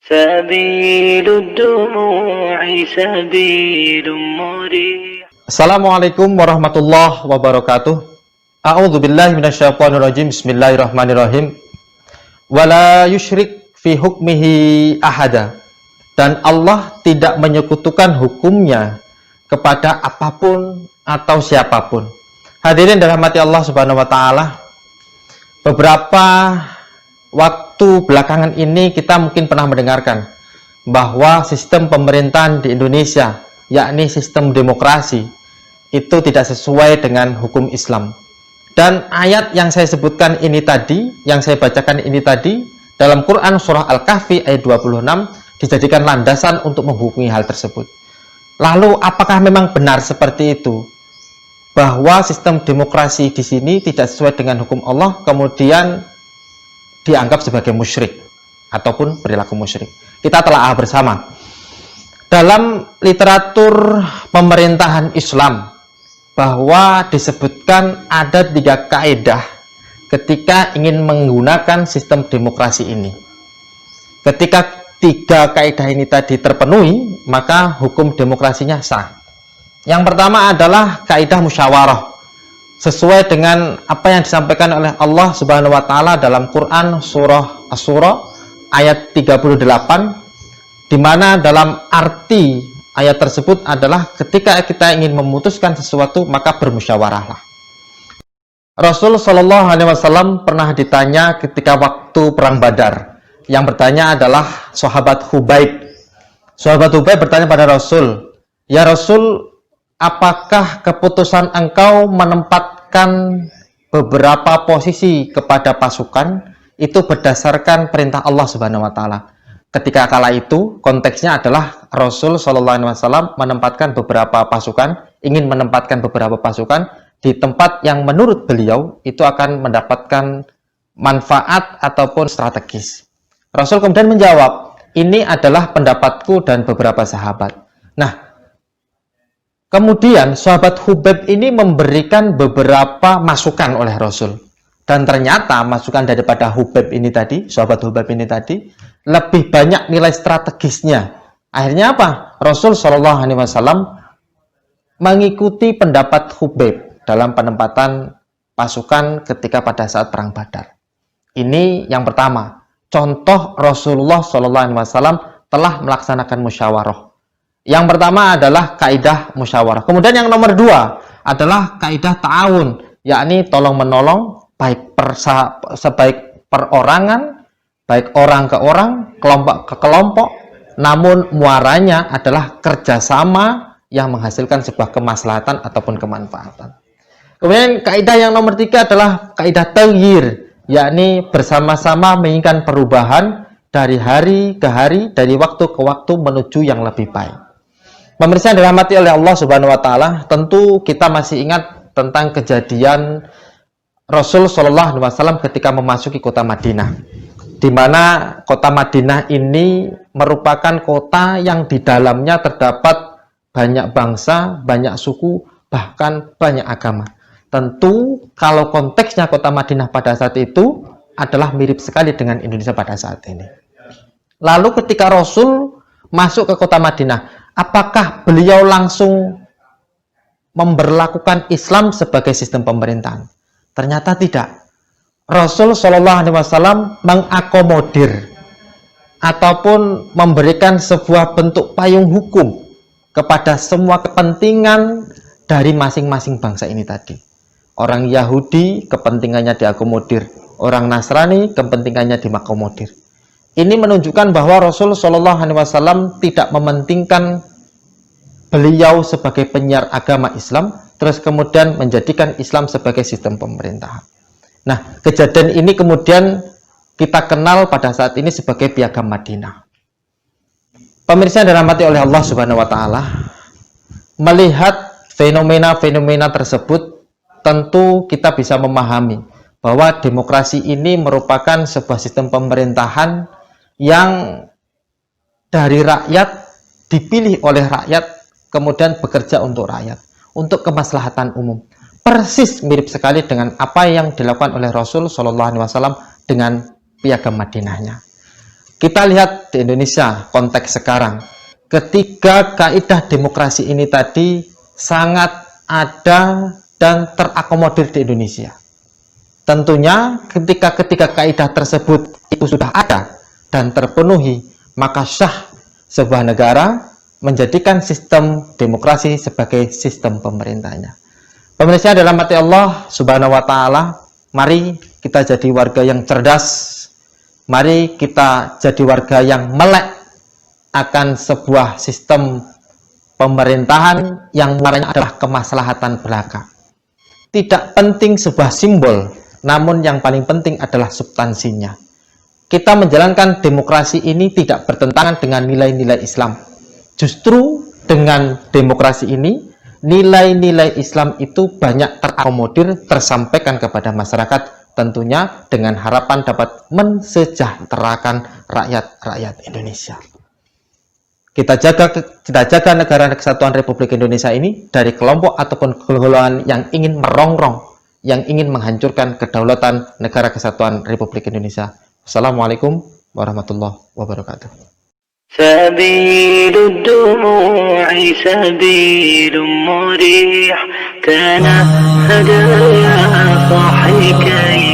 سبيل الدموع سبيل مريح. Assalamualaikum warahmatullahi wabarakatuh. A'udzu billahi minasyaitonir rajim. Bismillahirrahmanirrahim. Wala yusyrik fi hukmihi ahada. Dan Allah tidak menyekutukan hukumnya kepada apapun atau siapapun. Hadirin dirahmati Allah Subhanahu wa taala. Beberapa waktu belakangan ini kita mungkin pernah mendengarkan bahwa sistem pemerintahan di Indonesia, yakni sistem demokrasi, itu tidak sesuai dengan hukum Islam. Dan ayat yang saya sebutkan ini tadi, yang saya bacakan ini tadi, dalam Quran surah Al-Kahfi ayat 26 dijadikan landasan untuk menghukumi hal tersebut. Lalu apakah memang benar seperti itu? Bahwa sistem demokrasi di sini tidak sesuai dengan hukum Allah, kemudian dianggap sebagai musyrik ataupun perilaku musyrik. Kita telah bersama. Dalam literatur pemerintahan Islam, bahwa disebutkan ada 3 kaidah ketika ingin menggunakan sistem demokrasi ini. Ketika 3 kaidah ini tadi terpenuhi, maka hukum demokrasinya sah. Yang pertama adalah kaidah musyawarah, sesuai dengan apa yang disampaikan oleh Allah Subhanahu wa taala dalam Quran surah Asy-Syura ayat 38, di mana dalam arti ayat tersebut adalah ketika kita ingin memutuskan sesuatu, maka bermusyawarahlah. Rasul Shallallahu Alaihi Wasallam pernah ditanya ketika waktu perang Badar. Yang bertanya adalah sahabat Hubaib. Sahabat Hubaib bertanya pada Rasul, "Ya Rasul, apakah keputusan engkau menempatkan beberapa posisi kepada pasukan itu berdasarkan perintah Allah Subhanahu wa taala?" Ketika kala itu konteksnya adalah Rasul Shallallahu Alaihi Wasallam menempatkan beberapa pasukan, ingin menempatkan beberapa pasukan di tempat yang menurut beliau itu akan mendapatkan manfaat ataupun strategis. Rasul kemudian menjawab, "Ini adalah pendapatku dan beberapa sahabat." Nah, kemudian sahabat Hubaib ini memberikan beberapa masukan oleh Rasul. Dan ternyata masukan daripada Hubaib ini tadi, sahabat Hubaib ini tadi, lebih banyak nilai strategisnya. Akhirnya apa? Rasul Shallallahu Alaihi Wasallam mengikuti pendapat Hubaib dalam penempatan pasukan ketika pada saat perang Badar. Ini yang pertama. Contoh Rasulullah Shallallahu Alaihi Wasallam telah melaksanakan musyawarah. Yang pertama adalah kaidah musyawarah. Kemudian yang nomor 2 adalah kaidah ta'awun, yakni tolong menolong, baik sebaik perorangan, baik orang ke orang, kelompok ke kelompok, namun muaranya adalah kerjasama yang menghasilkan sebuah kemaslahatan ataupun kemanfaatan. Kemudian kaidah yang nomor 3 adalah kaidah taghyir, yakni bersama-sama menginginkan perubahan dari hari ke hari, dari waktu ke waktu menuju yang lebih baik. Pemirsa yang dirahmati oleh Allah Subhanahu wa taala, tentu kita masih ingat tentang kejadian Rasul Shallallahu Alaihi Wasallam ketika memasuki kota Madinah, di mana kota Madinah ini merupakan kota yang di dalamnya terdapat banyak bangsa, banyak suku, bahkan banyak agama. Tentu kalau konteksnya kota Madinah pada saat itu adalah mirip sekali dengan Indonesia pada saat ini. Lalu ketika Rasul masuk ke kota Madinah, apakah beliau langsung memberlakukan Islam sebagai sistem pemerintahan? Ternyata tidak. Rasul Shallallahu Alaihi Wasallam mengakomodir ataupun memberikan sebuah bentuk payung hukum kepada semua kepentingan dari masing-masing bangsa ini tadi. Orang Yahudi kepentingannya diakomodir, orang Nasrani kepentingannya diakomodir. Ini menunjukkan bahwa Rasul Shallallahu Alaihi Wasallam tidak mementingkan beliau sebagai penyiar agama Islam, terus kemudian menjadikan Islam sebagai sistem pemerintahan. Nah, kejadian ini kemudian kita kenal pada saat ini sebagai Piagam Madinah. Pemirsa yang dirahmati oleh Allah Subhanahu wa taala, melihat fenomena-fenomena tersebut, tentu kita bisa memahami bahwa demokrasi ini merupakan sebuah sistem pemerintahan yang dari rakyat, dipilih oleh rakyat, kemudian bekerja untuk rakyat, untuk kemaslahatan umum. Persis mirip sekali dengan apa yang dilakukan oleh Rasul Shallallahu Alaihi Wasallam dengan Piagam Madinahnya. Kita lihat di Indonesia konteks sekarang, ketiga kaidah demokrasi ini tadi sangat ada dan terakomodir di Indonesia. Tentunya ketika ketiga kaidah tersebut itu sudah ada dan terpenuhi, maka sah sebuah negara menjadikan sistem demokrasi sebagai sistem pemerintahnya. Pemirsa dalam hati Allah Subhanahu wa taala, mari kita jadi warga yang cerdas. Mari kita jadi warga yang melek akan sebuah sistem pemerintahan yang marahnya adalah kemaslahatan belaka. Tidak penting sebuah simbol, namun yang paling penting adalah substansinya. Kita menjalankan demokrasi ini tidak bertentangan dengan nilai-nilai Islam. Justru dengan demokrasi ini, nilai-nilai Islam itu banyak terakomodir, tersampaikan kepada masyarakat, tentunya dengan harapan dapat mensejahterakan rakyat-rakyat Indonesia. Kita jaga negara kesatuan Republik Indonesia ini dari kelompok ataupun golongan yang ingin merongrong, yang ingin menghancurkan kedaulatan negara kesatuan Republik Indonesia. Assalamualaikum warahmatullahi wabarakatuh. سبيل الدموع سبيل مريح كان هدايا صاحي كي